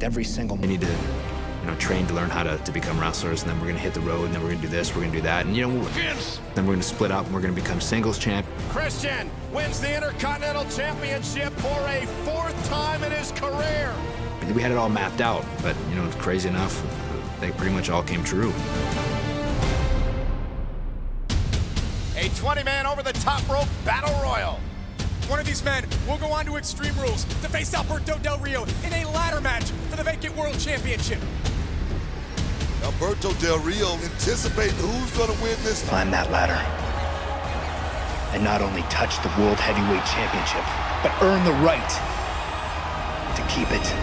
every single. We need to, train to learn how to become wrestlers, and then we're gonna hit the road, and then we're gonna do this, we're gonna do that, and then we're gonna split up, and we're gonna become singles champ. Christian wins the Intercontinental Championship for a 4th time in his career. We had it all mapped out, but crazy enough, they pretty much all came true. A 20-man over-the-top rope battle royal. One of these men will go on to Extreme Rules to face Alberto Del Rio in a ladder match for the vacant World Championship. Alberto Del Rio anticipating who's going to win this. Climb that ladder and not only touch the World Heavyweight Championship, but earn the right to keep it.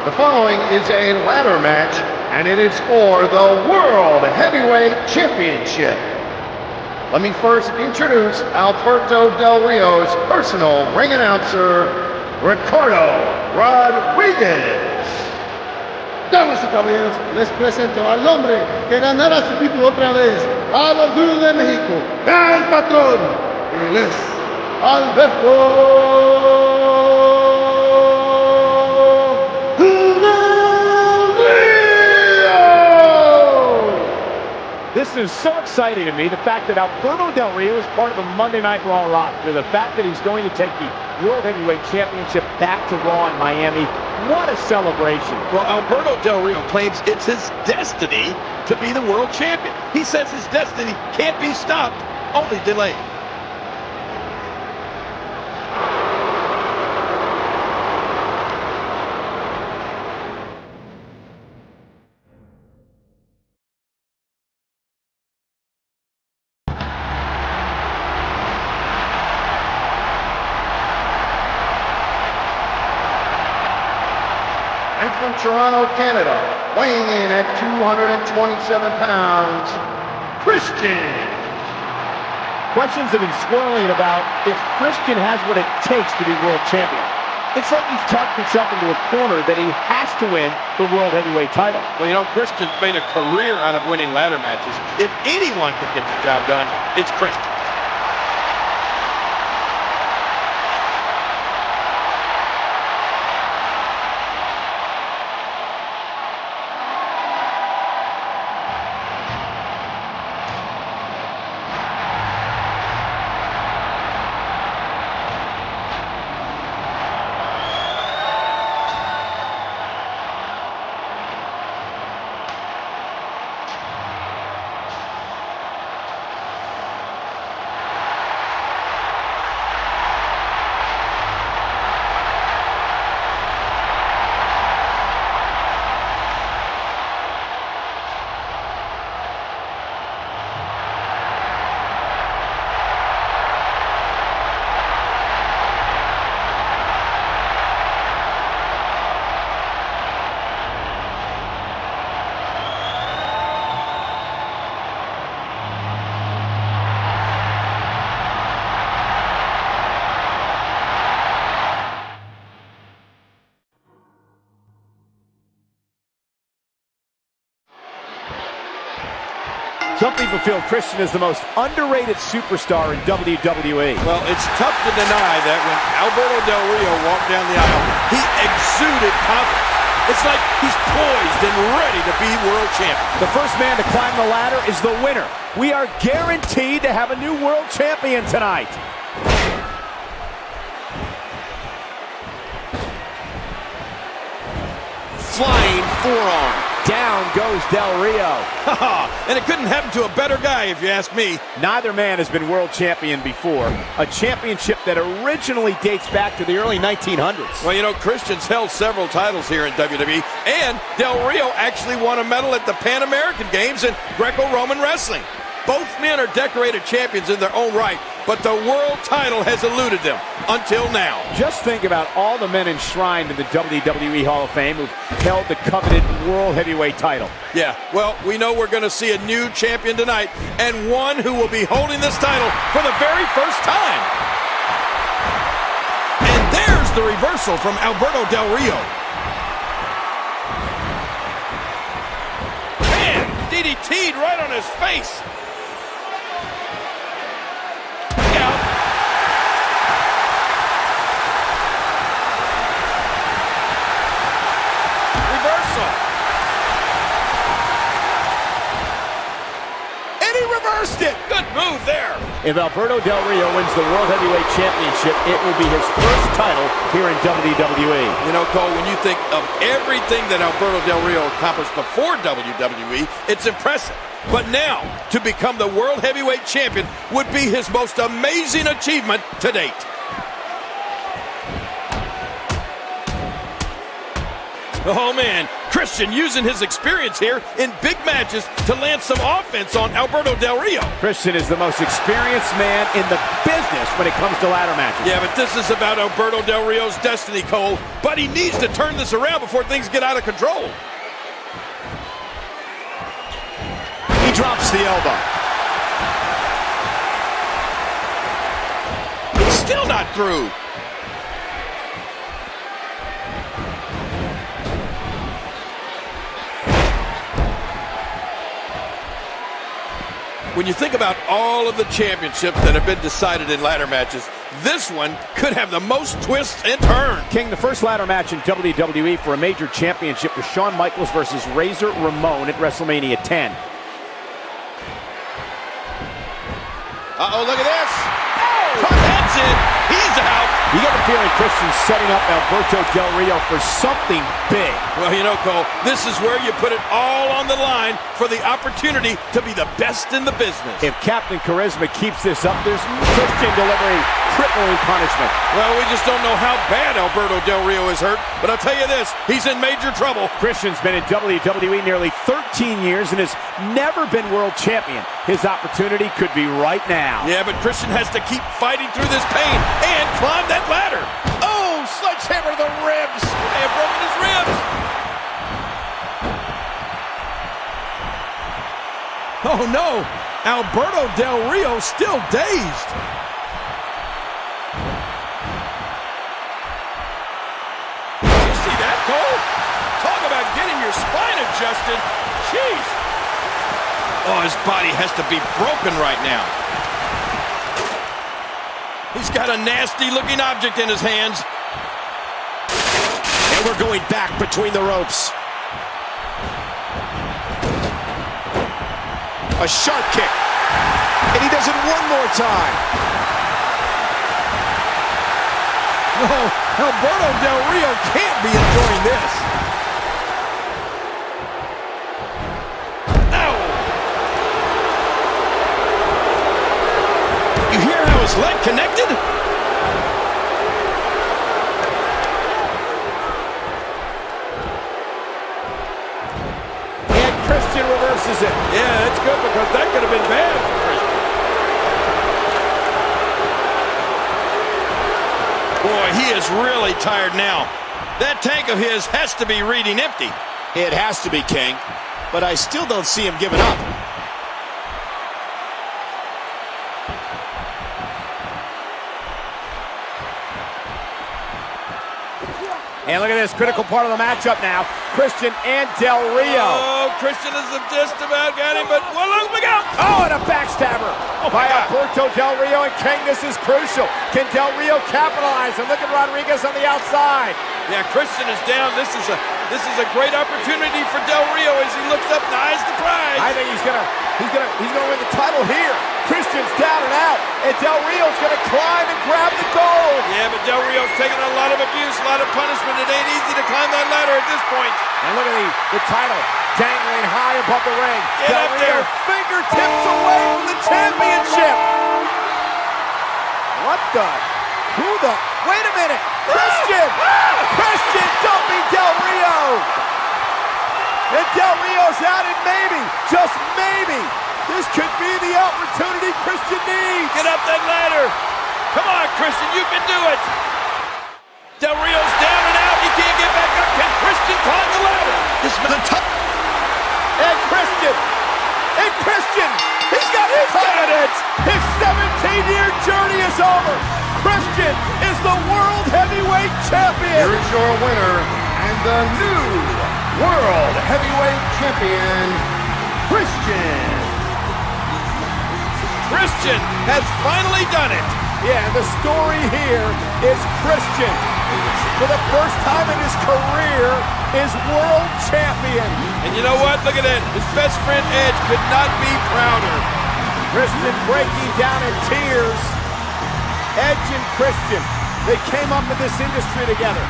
The following is a ladder match, and it is for the World Heavyweight Championship. Let me first introduce Alberto Del Rio's personal ring announcer, Ricardo Rodriguez. Damas y caballeros, les presento al hombre que ganará su título otra vez, a los Duros de México, el patrón, él es Alberto. This is so exciting to me, the fact that Alberto Del Rio is part of the Monday Night Raw roster, the fact that he's going to take the World Heavyweight Championship back to Raw in Miami. What a celebration. Well, Alberto Del Rio claims it's his destiny to be the world champion. He says his destiny can't be stopped, only delayed. And from Toronto, Canada, weighing in at 227 pounds, Christian. Questions have been swirling about if Christian has what it takes to be world champion. It's like he's talked himself into a corner that he has to win the World Heavyweight title. Well, Christian's made a career out of winning ladder matches. If anyone can get the job done, it's Christian. Some people feel Christian is the most underrated superstar in WWE. Well, it's tough to deny that when Alberto Del Rio walked down the aisle, he exuded confidence. It's like he's poised and ready to be world champion. The first man to climb the ladder is the winner. We are guaranteed to have a new world champion tonight. Flying forearm. Down goes Del Rio. And it couldn't happen to a better guy, if you ask me. Neither man has been world champion before. A championship that originally dates back to the early 1900s. Well, Christian's held several titles here in WWE, and Del Rio actually won a medal at the Pan American Games in Greco-Roman wrestling. Both men are decorated champions in their own right, but the world title has eluded them until now. Just think about all the men enshrined in the WWE Hall of Fame who've held the coveted World Heavyweight title. Yeah, well, we know we're going to see a new champion tonight, and one who will be holding this title for the very first time. And there's the reversal from Alberto Del Rio. Man, DDT'd right on his face. Look out. Reversal. And he reversed it. Good move there. If Alberto Del Rio wins the World Heavyweight Championship, it will be his first title here in WWE. You know, Cole, when you think of everything that Alberto Del Rio accomplished before WWE, it's impressive. But now, to become the World Heavyweight Champion would be his most amazing achievement to date. Oh, man. Christian using his experience here in big matches to land some offense on Alberto Del Rio. Christian is the most experienced man in the business when it comes to ladder matches. Yeah, but this is about Alberto Del Rio's destiny, Cole. But he needs to turn this around before things get out of control. He drops the elbow. He's still not through. When you think about all of the championships that have been decided in ladder matches, this one could have the most twists and turns. King, the first ladder match in WWE for a major championship was Shawn Michaels versus Razor Ramon at WrestleMania 10. Uh-oh, look at this. Oh, that's it. He's out. You get the feeling Christian's setting up Alberto Del Rio for something big. Well, you know, Cole, this is where you put it all on the line for the opportunity to be the best in the business. If Captain Charisma keeps this up, there's Christian delivering crippling punishment. Well, we just don't know how bad Alberto Del Rio is hurt, but I'll tell you this, he's in major trouble. Christian's been in WWE nearly 13 years and has never been world champion. His opportunity could be right now. Yeah, but Christian has to keep fighting through this pain and climb that ladder. Oh, sledgehammer to the ribs. They have broken his ribs. Oh, no. Alberto Del Rio still dazed. Did you see that, Cole? Talk about getting your spine adjusted. Jeez. Oh, his body has to be broken right now. He's got a nasty-looking object in his hands. And we're going back between the ropes. A sharp kick. And he does it one more time. No, Alberto Del Rio can't be enjoying this. Ow! You hear how his leg connected? And Christian reverses it. Yeah, that's good because that could have been bad for Christian. Boy, he is really tired now. That tank of his has to be reading empty. It has to be, King. But I still don't see him giving up. And look at this critical part of the matchup now. Christian and Del Rio. Oh, Christian has just about got him, but well, look out! Oh, and a backstabber by Alberto Del Rio, and King, this is crucial. Can Del Rio capitalize? And look at Rodriguez on the outside. Yeah, Christian is down. This is a great opportunity for Del Rio as he looks up and eyes the prize. I think he's gonna win the title here. Christian's down and out, and Del Rio's gonna climb and grab the gold. Yeah, but Del Rio's taking a lot of abuse, a lot of punishment. It ain't easy to climb that ladder at this point. And look at the title dangling high above the ring. Get Del up Rio there. fingertips away from the championship. What the? Who the? Wait a minute. Christian! Christian dumping Del Rio! And Del Rio's out, and maybe, just maybe, This could be the opportunity Christian needs. Get up that ladder. Come on, Christian, you can do it. Del Rio's down and out. He can't get back up. Can Christian climb the ladder? This is the top. And Christian, he's got it. His 17-year journey is over. Christian is the World Heavyweight Champion. Here is your winner and the new World Heavyweight Champion, Christian. Christian has finally done it. Yeah, the story here is Christian, for the first time in his career, is world champion. And you know what? Look at that. His best friend Edge could not be prouder. Christian breaking down in tears. Edge and Christian, they came up in this industry together.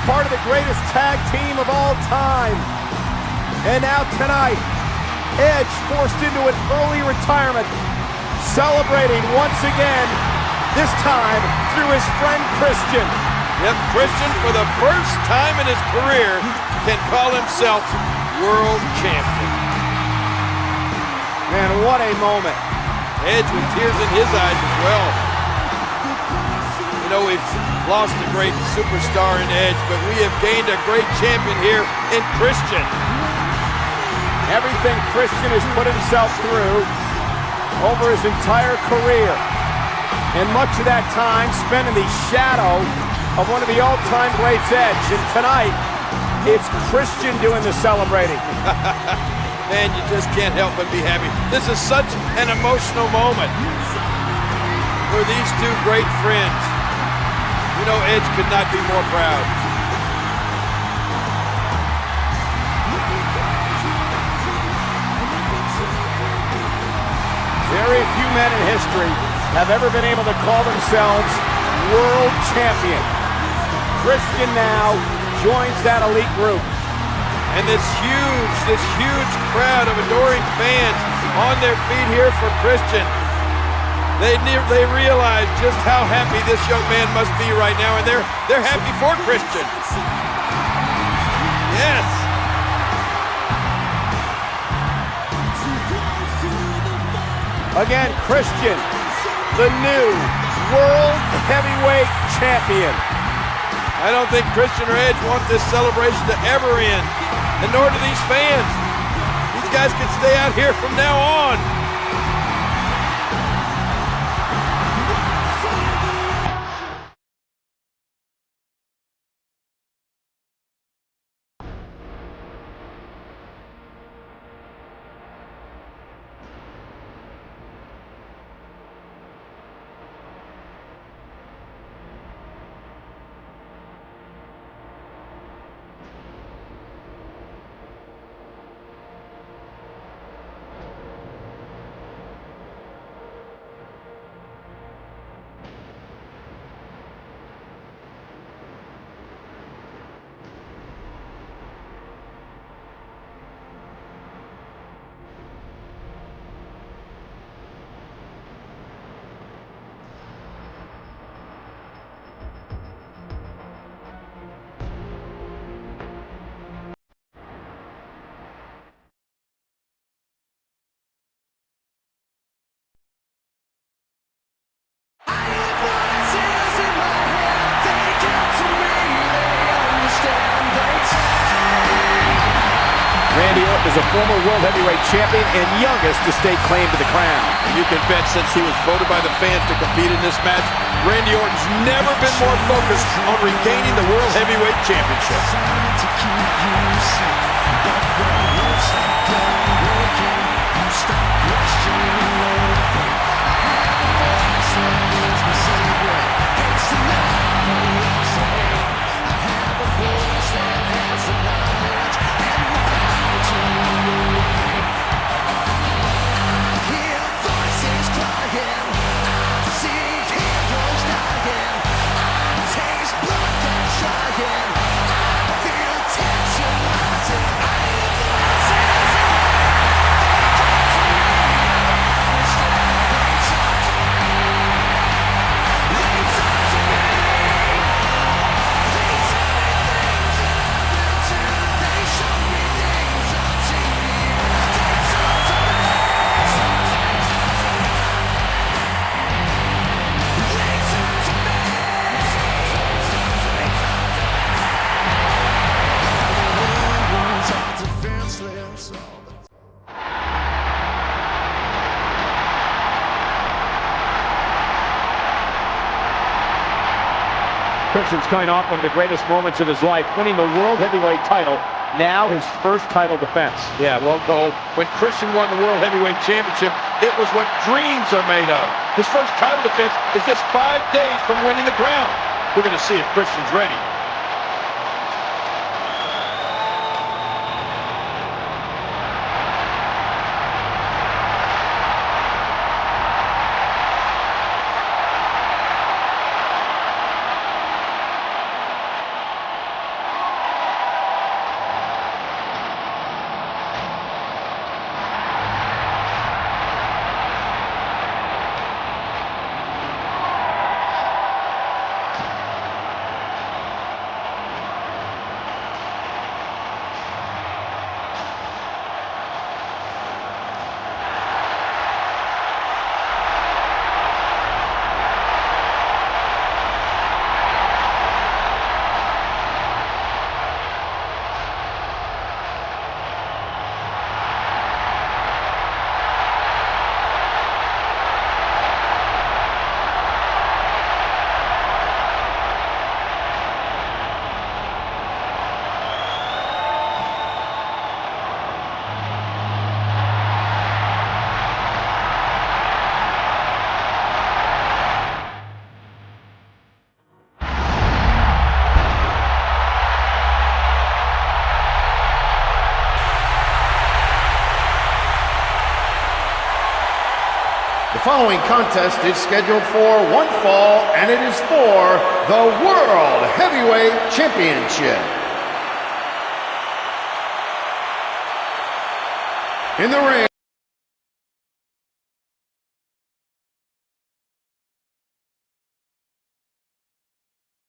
Part of the greatest tag team of all time. And now tonight, Edge forced into an early retirement, celebrating once again, this time through his friend Christian. Yep, Christian, for the first time in his career, can call himself world champion. Man, what a moment. Edge with tears in his eyes as well. You know, we've lost a great superstar in Edge, but we have gained a great champion here in Christian. Everything Christian has put himself through over his entire career, and much of that time spent in the shadow of one of the all-time greats, Edge. And tonight, it's Christian doing the celebrating. Man, you just can't help but be happy. This is such an emotional moment for these two great friends. You know, Edge could not be more proud. Very few men in history have ever been able to call themselves world champion. Christian now joins that elite group. And this huge crowd of adoring fans on their feet here for Christian. They realize just how happy this young man must be right now, and they're happy for Christian. Yes. Again, Christian, the new World Heavyweight Champion. I don't think Christian or Edge want this celebration to ever end, and nor do these fans. These guys can stay out here from now on. Randy Orton is a former World Heavyweight Champion and youngest to stake claim to the crown. You can bet since he was voted by the fans to compete in this match, Randy Orton's never been more focused on regaining the World Heavyweight Championship. Christian's coming off one of the greatest moments of his life, winning the World Heavyweight title, now his first title defense. Yeah, well, Cole, when Christian won the World Heavyweight Championship, it was what dreams are made of. His first title defense is just 5 days from winning the crown. We're going to see if Christian's ready. The following contest is scheduled for one fall, and it is for the World Heavyweight Championship. In the ring,